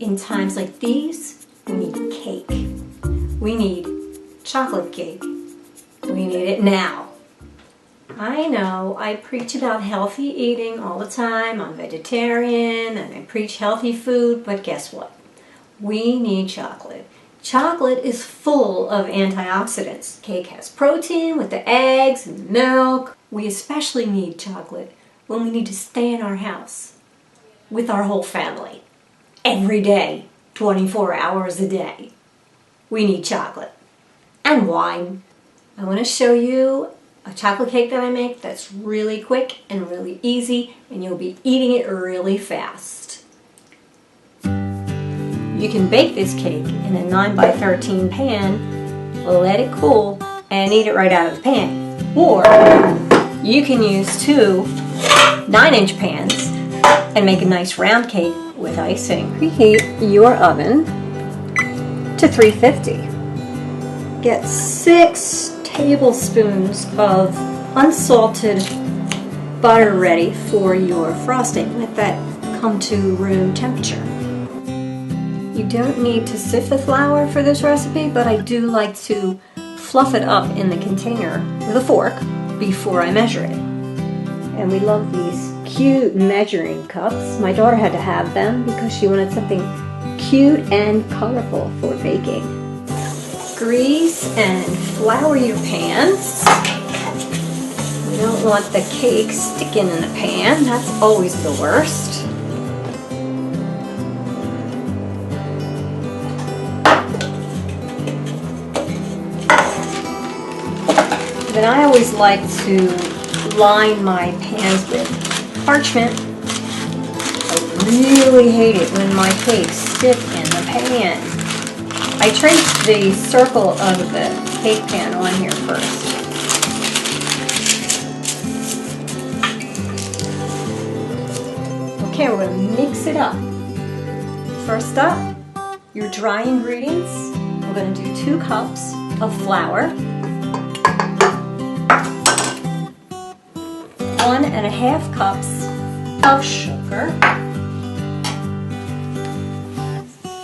in times like these, we need cake. We need chocolate cake. We need it now. I know I preach about healthy eating all the time. I'm vegetarian and I preach healthy food, but guess what? We need chocolate. Chocolate is full of antioxidants. Cake has protein with the eggs and milk. We especially need chocolate when we need to stay in our house with our whole family every day, 24 hours a day. We need chocolate and wine. I want to show you a chocolate cake that I make that's really quick and really easy, and you'll be eating it really fast. You can bake this cake in a 9x13 pan, let it cool, and eat it right out of the pan. Or you can use two 9-inch pans and make a nice round cake with icing. Preheat your oven to 350. Get 6 tablespoons of unsalted butter ready for your frosting. Let that come to room temperature. You don't need to sift the flour for this recipe, but I do like to fluff it up in the container with a fork before I measure it. And we love these cute measuring cups. My daughter had to have them because she wanted something cute and colorful for baking. Grease and flour your pans. You don't want the cake sticking in the pan. That's always the worst. Then I always like to line my pans with parchment. I really hate it when my cakes stick in the pan. I trace the circle of the cake pan on here first. Okay, we're going to mix it up. First up, your dry ingredients. We're going to do 2 cups of flour, 1½ cups of sugar,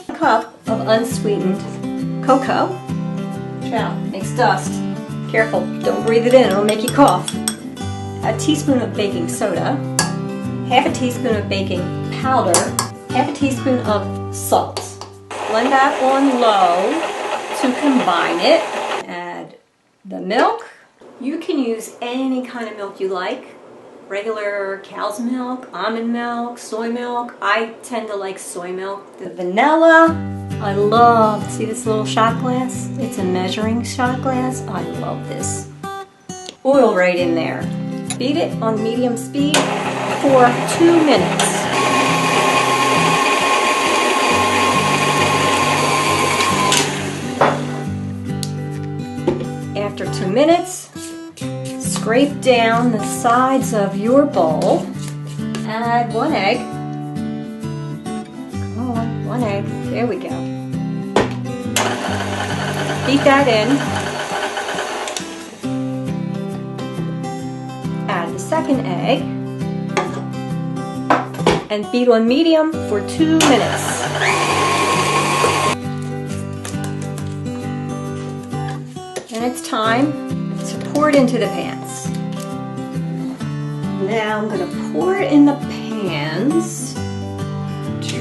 1 cup of unsweetened cocoa. Watch out, makes dust. Careful, don't breathe it in, it'll make you cough. A teaspoon of baking soda, 1/2 teaspoon of baking powder, 1/2 teaspoon of salt. Blend that on low to combine it. Add the milk. You can use any kind of milk you like. Regular cow's milk, almond milk, soy milk. I tend to like soy milk. The vanilla, I love. See this little shot glass? It's a measuring shot glass. I love this. Oil right in there. Beat it on medium speed for 2 minutes. After 2 minutes, scrape down the sides of your bowl. Add 1 egg. Come on, 1 egg. There we go. Beat that in. Add the second egg. And beat on medium for 2 minutes. And it's time to pour it into the pans. Now I'm going to pour it in the pans,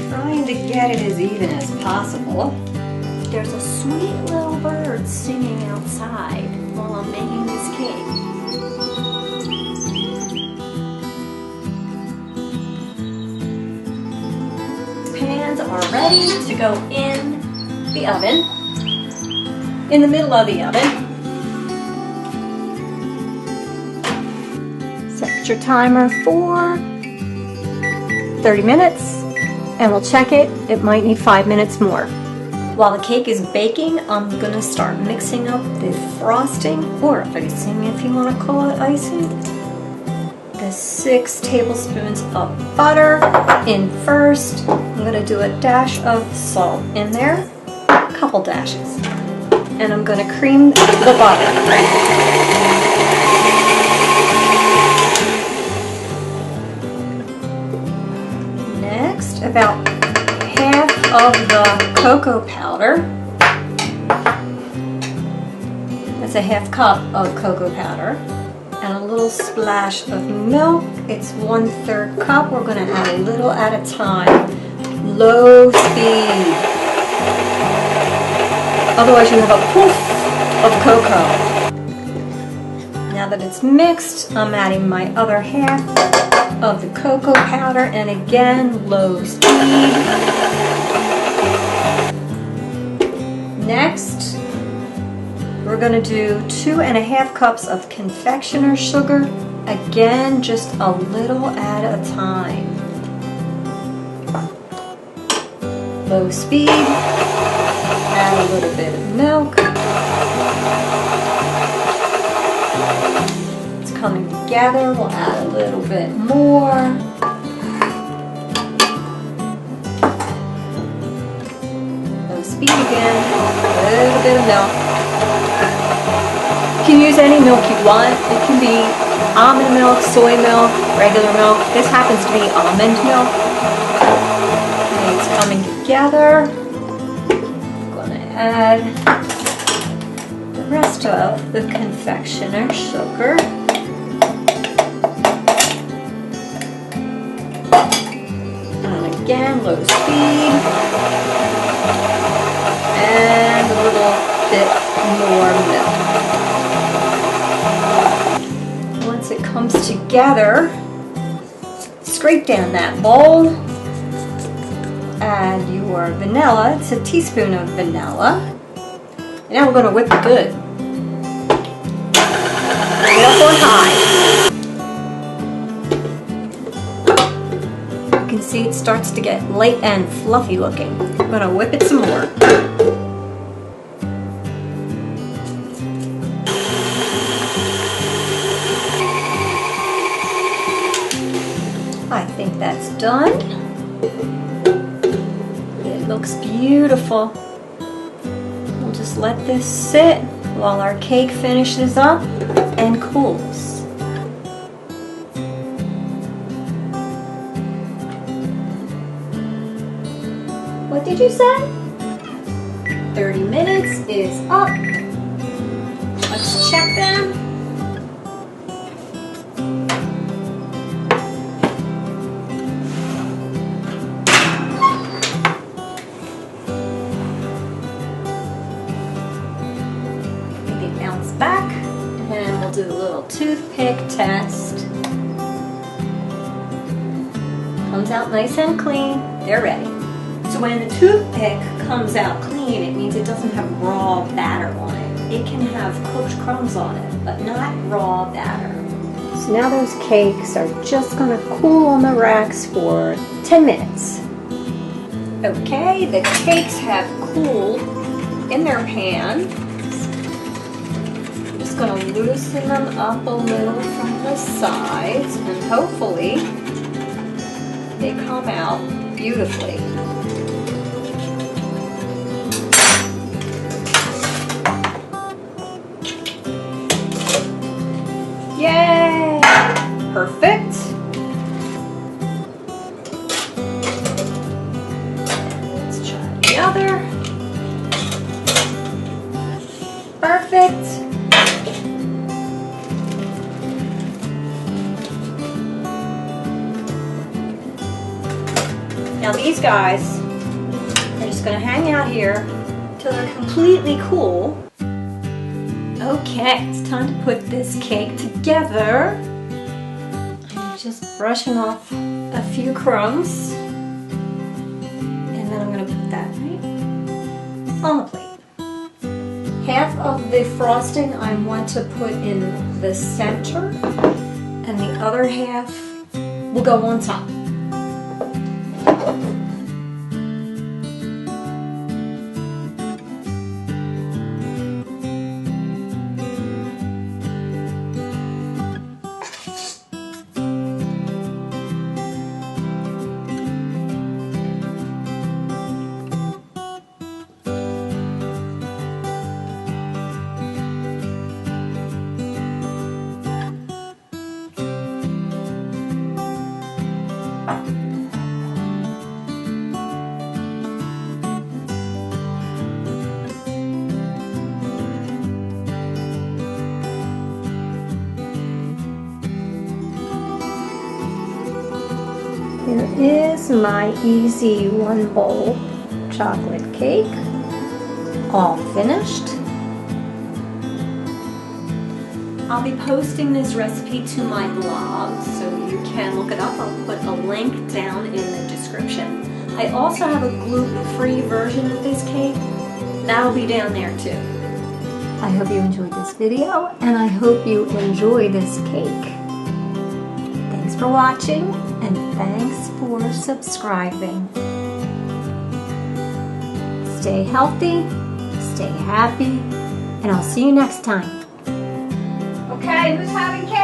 trying to get it as even as possible. There's a sweet little bird singing outside while I'm making this cake. Pans are ready to go in the oven, in the middle of the oven. Set your timer for 30 minutes and we'll check it. It might need 5 minutes more. While the cake is baking, I'm going to start mixing up the frosting, or icing if you want to call it icing. The 6 tablespoons of butter in first. I'm going to do a dash of salt in there, a couple dashes. And I'm going to cream the butter. About 1/2 of the cocoa powder. That's a half cup of cocoa powder. And a little splash of milk. It's 1/3 cup. We're going to add a little at a time. Low speed. Otherwise you have a poof of cocoa. Now that it's mixed, I'm adding my other half of the cocoa powder, and again, low speed. Next, we're going to do 2½ cups of confectioner's sugar. Again, just a little at a time. Low speed. Add a little bit of milk. It's coming together. We'll add a little bit more. Low speed again. A little bit of milk. You can use any milk you want. It can be almond milk, soy milk, regular milk. This happens to be almond milk. Okay, it's coming together. I'm going to add the rest of the confectioner's sugar. And again, low speed. And a little bit more milk. Once it comes together, scrape down that bowl. Add your vanilla. It's a teaspoon of vanilla. And now we're going to whip it good. Bring it up on high. You can see it starts to get light and fluffy looking. I'm going to whip it some more. I think that's done. It looks beautiful. We'll just let this sit while our cake finishes up and cools. What did you say? 30 minutes is up. Let's check them. Bounce back, and we'll do a little toothpick test. Comes out nice and clean. They're ready. So when the toothpick comes out clean, it means it doesn't have raw batter on it. It can have cooked crumbs on it, but not raw batter. So now those cakes are just going to cool on the racks for 10 minutes. Okay, the cakes have cooled in their pan. Going to loosen them up a little from the sides, and hopefully they come out beautifully. Yay! Perfect. Let's try the other. Perfect. Now these guys are just going to hang out here till they're completely cool. Okay, it's time to put this cake together. I'm just brushing off a few crumbs. And then I'm going to put that right on the plate. Half of the frosting I want to put in the center, and the other half will go on top. Here is my easy 1 bowl chocolate cake, all finished. I'll be posting this recipe to my blog so you can look it up. I'll put a link down in the description. I also have a gluten-free version of this cake. That'll be down there too. I hope you enjoyed this video and I hope you enjoy this cake. Thanks for watching and thanks for subscribing. Stay healthy, stay happy, and I'll see you next time. Okay, who's having cake?